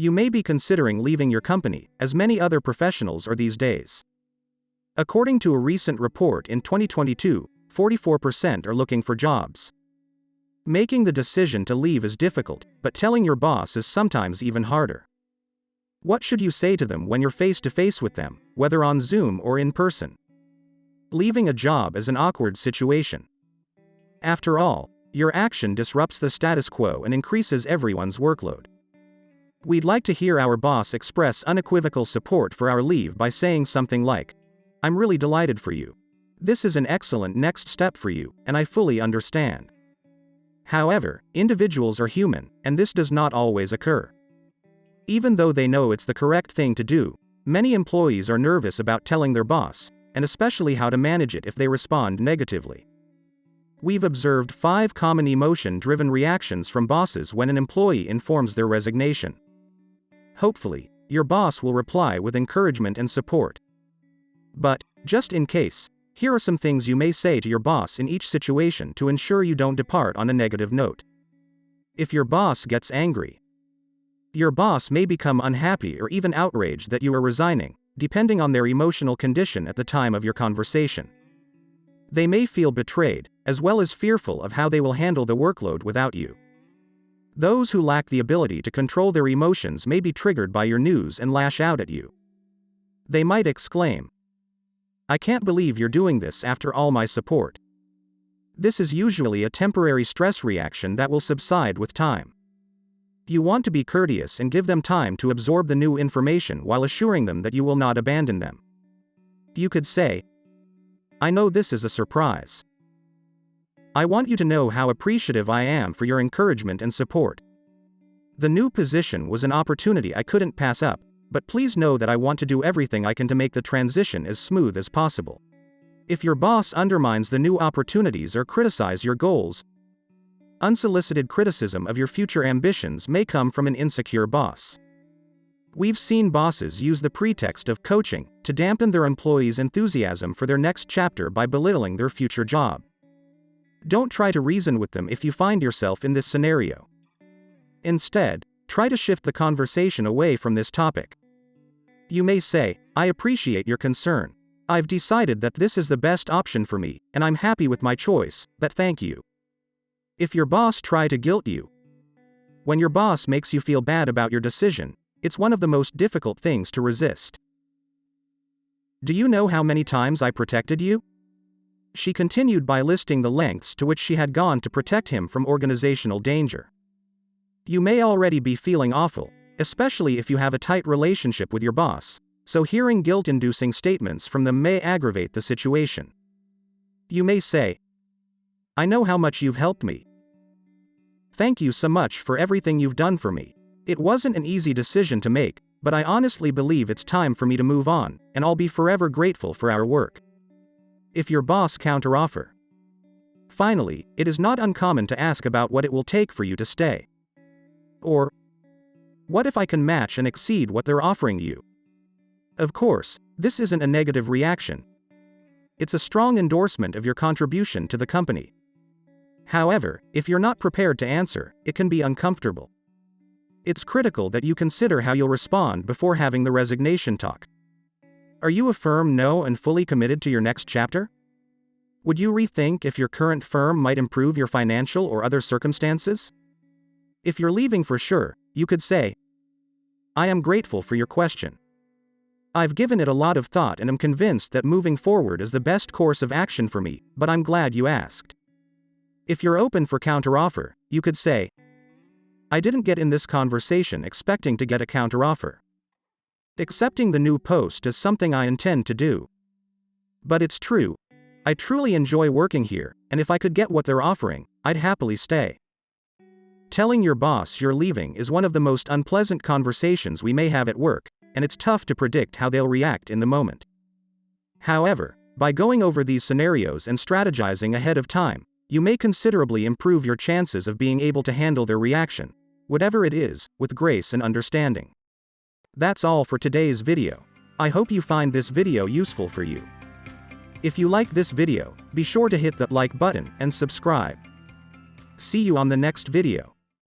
You may be considering leaving your company, as many other professionals are these days. According to a recent report in 2022, 44% are looking for jobs. Making the decision to leave is difficult, but telling your boss is sometimes even harder. What should you say to them when you're face to face with them, whether on Zoom or in person? Leaving a job is an awkward situation. After all, your action disrupts the status quo and increases everyone's workload. We'd like to hear our boss express unequivocal support for our leave by saying something like, "I'm really delighted for you. This is an excellent next step for you, and I fully understand." However, individuals are human, and this does not always occur. Even though they know it's the correct thing to do, many employees are nervous about telling their boss, and especially how to manage it if they respond negatively. We've observed 5 common emotion-driven reactions from bosses when an employee informs their resignation. Hopefully, your boss will reply with encouragement and support. But, just in case, here are some things you may say to your boss in each situation to ensure you don't depart on a negative note. If your boss gets angry, your boss may become unhappy or even outraged that you are resigning, depending on their emotional condition at the time of your conversation. They may feel betrayed, as well as fearful of how they will handle the workload without you. Those who lack the ability to control their emotions may be triggered by your news and lash out at you. They might exclaim, "I can't believe you're doing this after all my support." This is usually a temporary stress reaction that will subside with time. You want to be courteous and give them time to absorb the new information while assuring them that you will not abandon them. You could say, "I know this is a surprise. I want you to know how appreciative I am for your encouragement and support. The new position was an opportunity I couldn't pass up, but please know that I want to do everything I can to make the transition as smooth as possible." If your boss undermines the new opportunities or criticizes your goals, unsolicited criticism of your future ambitions may come from an insecure boss. We've seen bosses use the pretext of coaching to dampen their employees' enthusiasm for their next chapter by belittling their future job. Don't try to reason with them if you find yourself in this scenario. Instead, try to shift the conversation away from this topic. You may say, "I appreciate your concern. I've decided that this is the best option for me, and I'm happy with my choice, but thank you." If your boss tries to guilt you, when your boss makes you feel bad about your decision, it's one of the most difficult things to resist. "Do you know how many times I protected you?" She continued by listing the lengths to which she had gone to protect him from organizational danger. You may already be feeling awful, especially if you have a tight relationship with your boss, so hearing guilt-inducing statements from them may aggravate the situation. You may say, "I know how much you've helped me. Thank you so much for everything you've done for me. It wasn't an easy decision to make, but I honestly believe it's time for me to move on, and I'll be forever grateful for our work." If your boss counteroffer. Finally, it is not uncommon to ask about what it will take for you to stay. Or, "What if I can match and exceed what they're offering you?" Of course, this isn't a negative reaction. It's a strong endorsement of your contribution to the company. However, if you're not prepared to answer, it can be uncomfortable. It's critical that you consider how you'll respond before having the resignation talk. Are you a firm no and fully committed to your next chapter? Would you rethink if your current firm might improve your financial or other circumstances? If you're leaving for sure, you could say, "I am grateful for your question. I've given it a lot of thought and am convinced that moving forward is the best course of action for me, but I'm glad you asked." If you're open for counteroffer, you could say, "I didn't get in this conversation expecting to get a counteroffer. Accepting the new post is something I intend to do. But it's true, I truly enjoy working here, and if I could get what they're offering, I'd happily stay." Telling your boss you're leaving is one of the most unpleasant conversations we may have at work, and it's tough to predict how they'll react in the moment. However, by going over these scenarios and strategizing ahead of time, you may considerably improve your chances of being able to handle their reaction, whatever it is, with grace and understanding. That's all for today's video. I hope you find this video useful for you. If you like this video, be sure to hit that like button and subscribe. See you on the next video.